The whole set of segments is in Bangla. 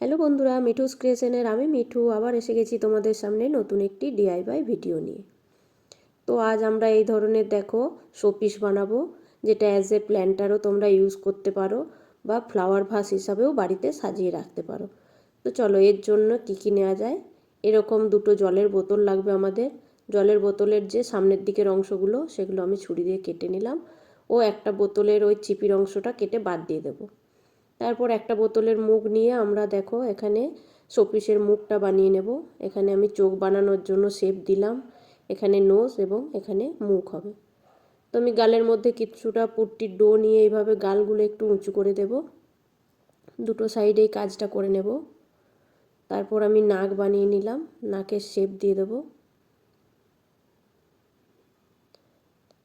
হ্যালো বন্ধুরা, মিঠুস ক্রিয়েশনের আমি মিঠু আবার এসে গেছি তোমাদের সামনে নতুন একটি ডিআইওয়াই ভিডিও নিয়ে। তো আজ আমরা এই ধরনের দেখো শোপিস বানাবো, যেটা অ্যাজ এ প্ল্যান্টারও তোমরা ইউজ করতে পারো বা ফ্লাওয়ার ভাস হিসাবেও বাড়িতে সাজিয়ে রাখতে পারো। তো চলো এর জন্য কী নেওয়া যায়। এরকম দুটো জলের বোতল লাগবে আমাদের। জলের বোতলের যে সামনের দিকের অংশগুলো সেগুলো আমি ছুরি দিয়ে কেটে নিলাম, ও একটা বোতলের ওই চিপির অংশটা কেটে বাদ দিয়ে দেবো। তারপর একটা বোতলের মুখ নিয়ে আমরা দেখো এখানে শোপিসের মুখটা বানিয়ে নেব। এখানে আমি চোখ বানানোর জন্য শেপ দিলাম, এখানে নোজ এবং এখানে মুখ হবে। তো আমি গালের মধ্যে কিছুটা পুট্টির ডো নিয়ে এইভাবে গালগুলো একটু উঁচু করে দেব, দুটো সাইডেই কাজটা করে নেব। তারপর আমি নাক বানিয়ে নিলাম, নাকের শেপ দিয়ে দেব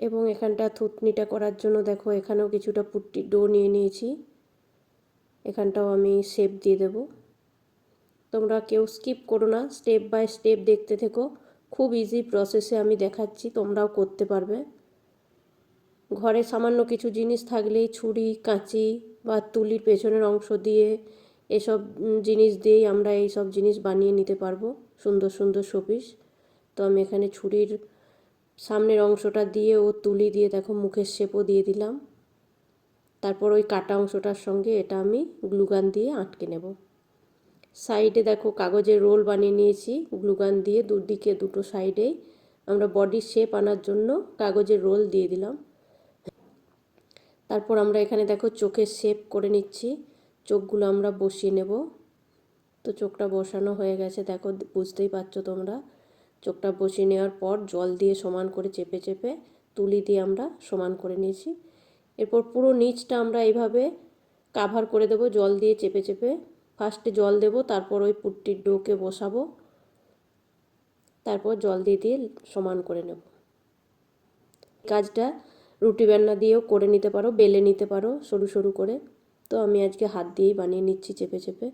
এবং এখানটা থুতনিটা করার জন্য দেখো এখানেও কিছুটা পুট্টির ডো নিয়ে নিয়েছি, এখানটাও আমি শেপ দিয়ে দেব। তোমরা কেউ স্কিপ করো না, স্টেপ বাই স্টেপ দেখতে থেকো। খুব ইজি প্রসেসে আমি দেখাচ্ছি, তোমরাও করতে পারবে। ঘরে সামান্য কিছু জিনিস থাকলেই ছুরি, কাঁচি বা তুলির পেছনের অংশ দিয়ে এসব জিনিস দিয়েই আমরা এই সব জিনিস বানিয়ে নিতে পারবো, সুন্দর সুন্দর শোপিস। তো আমি এখানে ছুরির সামনের অংশটা দিয়ে ও তুলি দিয়ে দেখো মুখের শেপও দিয়ে দিলাম। তারপর ওই কাটা অংশটার সঙ্গে এটা আমি গ্লুগান দিয়ে আটকে নেব। সাইডে দেখো কাগজের রোল বানিয়ে নিয়েছি গ্লুগান দিয়ে, দুদিকে দুটো সাইডেই আমরা বডির শেপ আনার জন্য কাগজের রোল দিয়ে দিলাম। তারপর আমরা এখানে দেখো চোখের শেপ করে নিচ্ছি, চোখগুলো আমরা বসিয়ে নেব। তো চোখটা বসানো হয়ে গেছে দেখো, বুঝতেই পারছো তোমরা। চোখটা বসিয়ে নেওয়ার পর জল দিয়ে সমান করে চেপে চেপে তুলি দিয়ে আমরা সমান করে নিয়েছি। এরপর পুরো নিচটা আমরা এইভাবে কাভার করে দেব জল দিয়ে চেপে চেপে। ফার্স্টে জল দেব, তারপর ওই পুট্টির ডোকে বসাবো, তারপর জল দিয়ে দিয়ে সমান করে নেব। কাজটা রুটি বেলনা দিয়েও করে নিতে পারো, বেলে নিতে পারো সরু সরু করে। তো আমি আজকে হাত দিয়েই বানিয়ে নিচ্ছি চেপে চেপে।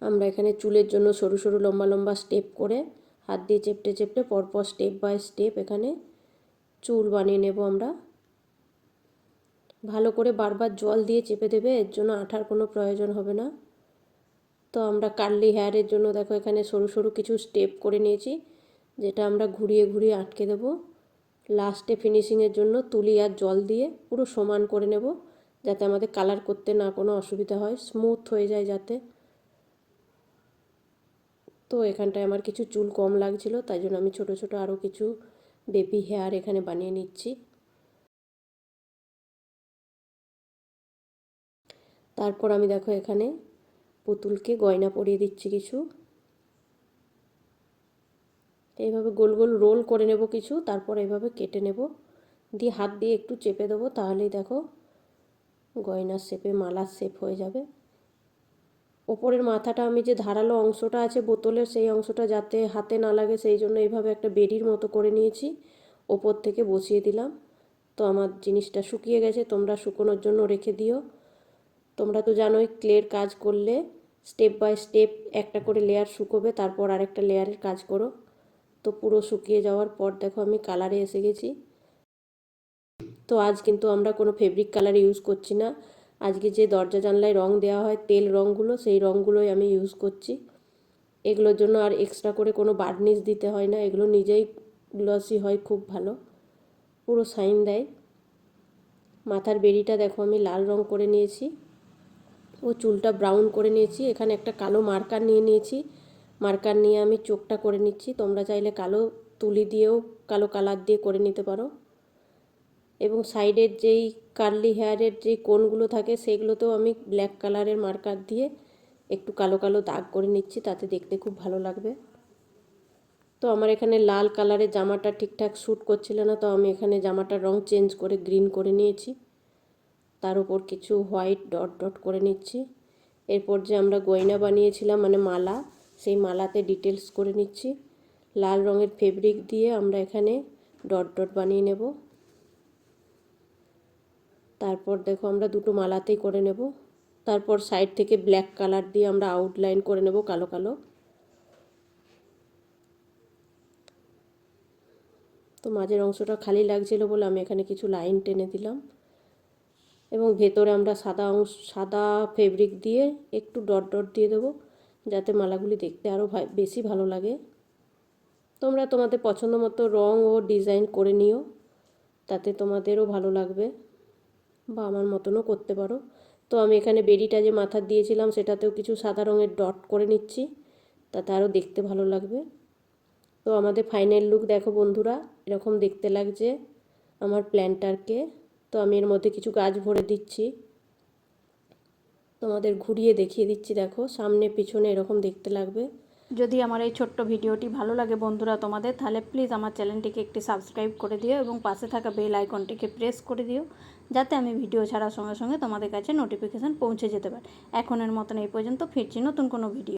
আমরা এখানে চুলের জন্য সরু সরু লম্বা লম্বা স্টেপ করে হাত দিয়ে চেপটে চেপটে পরপর স্টেপ বাই স্টেপ এখানে চুল বানিয়ে নেব আমরা। ভালো করে বারবার জল দিয়ে চেপে দেবে, এর জন্য আঠার কোনো প্রয়োজন হবে না। তো আমরা কার্লি হেয়ারের জন্য দেখো এখানে সরু সরু কিছু স্টেপ করে নিয়েছি, যেটা আমরা ঘুরিয়ে ঘুরিয়ে আটকে দেব। লাস্টে ফিনিশিংয়ের জন্য তুলি আর জল দিয়ে পুরো সমান করে নেব, যাতে আমাদের কালার করতে না কোনো অসুবিধা হয়, স্মুথ হয়ে যায় যাতে। তো এখানটায় আমার কিছু চুল কম লাগছিল, তাই জন্য আমি ছোট ছোট আরও কিছু বেবি হেয়ার এখানে বানিয়ে নিচ্ছি। তারপর আমি দেখো এখানে পুতুলকে গয়না পরিয়ে দিচ্ছি কিছু। এইভাবে গোল গোল রোল করে নেব কিছু, তারপর এইভাবে কেটে নেব, দিয়ে হাত দিয়ে একটু চেপে দেবো, তাহলেই দেখো গয়নার শেপে মালার শেপ হয়ে যাবে। ওপরের মাথাটা আমি যে ধারালো অংশটা আছে বোতলের, সেই অংশটা যাতে হাতে না লাগে সেই জন্য এইভাবে একটা বেডির মতো করে নিয়েছি, ওপর থেকে বসিয়ে দিলাম। তো আমার জিনিসটা শুকিয়ে গেছে, তোমরা শুকোনোর জন্য রেখে দিও। তোমরা তো জানোই ক্লের কাজ করলে স্টেপ বাই স্টেপ একটা করে লেয়ার শুকোবে, তারপর আরেকটা লেয়ারের কাজ করো। তো পুরো শুকিয়ে যাওয়ার পর দেখো আমি কালারে এসে গেছি। তো আজ কিন্তু আমরা কোনো ফেব্রিক কালার ইউজ করছি না, আজকে যে দরজা জানলায় রং দেওয়া হয় তেল রঙগুলো, সেই রঙগুলোই আমি ইউজ করছি। এগুলোর জন্য আর এক্সট্রা করে কোনো বার্নিশ দিতে হয় না, এগুলো নিজেই গ্লসি হয়, খুব ভালো, পুরো শাইন দেয়। মাথার বেড়িটা দেখো আমি লাল রং করে নিয়েছি, ও চুলটা ব্রাউন করে নিয়েছি। এখানে একটা কালো মার্কার নিয়ে নিয়েছি, মার্কার নিয়ে আমি চোখটা করে নিচ্ছি। তোমরা চাইলে কালো তুলি দিয়েও কালো কালার দিয়ে করে নিতে পারো। এবং সাইডের যেই কার্লি হেয়ারের যেই কোনগুলো থাকে সেগুলোতেও আমি ব্ল্যাক কালারের মার্কার দিয়ে একটু কালো কালো দাগ করে নিচ্ছি, তাতে দেখতে খুব ভালো লাগবে। তো আমার এখানে লাল কালারের জামাটা ঠিকঠাক শ্যুট করছিল না, তো আমি এখানে জামাটার রং চেঞ্জ করে গ্রিন করে নিয়েছি, তার উপর কিছু হোয়াইট ডট ডট করে নিচ্ছি। এরপর যে আমরা গয়না বানিয়েছিলাম মানে মালা, সেই মালাতে ডিটেলস করে নিচ্ছি। লাল রঙের ফেব্রিক দিয়ে আমরা এখানে ডট ডট বানিয়ে নেব। তারপর দেখো আমরা দুটো মালাতেই করে নেব। তারপর সাইড থেকে ব্ল্যাক কালার দিয়ে আমরা আউটলাইন করে নেব কালো কালো। তো মাঝের অংশটা খালি লাগছিল বলে আমি এখানে কিছু লাইন টেনে দিলাম। এবং ভেতরে আমরা সাদা ফেব্রিক দিয়ে একটু ডট ডট দিয়ে দেবো, যাতে মালাগুলি দেখতে আরও বেশি ভালো লাগে। তোমরা তোমাদের পছন্দ মতো রং ও ডিজাইন করে নিও, তাতে তোমাদেরও ভালো লাগবে, বা আমার মতনও করতে পারো। তো আমি এখানে বেরিটা যে মাথার দিয়েছিলাম সেটাতেও কিছু সাদা রঙের ডট করে নিচ্ছি, তাতে আরও দেখতে ভালো লাগবে। তো আমাদের ফাইনাল লুক দেখো বন্ধুরা, এরকম দেখতে লাগছে আমার প্ল্যান্টারকে। তো আমি এর মধ্যে কিছু গাছ ভরে দিচ্ছি, তোমাদের ঘুরিয়ে দেখিয়ে দিচ্ছি। দেখো সামনে পিছনে এরকম দেখতে লাগবে। যদি আমার এই ছোট্ট ভিডিওটি ভালো লাগে বন্ধুরা তোমাদের, তাহলে প্লিজ আমার চ্যানেলটিকে একটি সাবস্ক্রাইব করে দিও এবং পাশে থাকা বেল আইকনটিকে প্রেস করে দিও, যাতে আমি ভিডিও ছাড়ার সঙ্গে সঙ্গে তোমাদের কাছে নোটিফিকেশান পৌঁছে যেতে পারে। এখনের মতন এই পর্যন্ত, ফিরছি নতুন কোনো ভিডিও।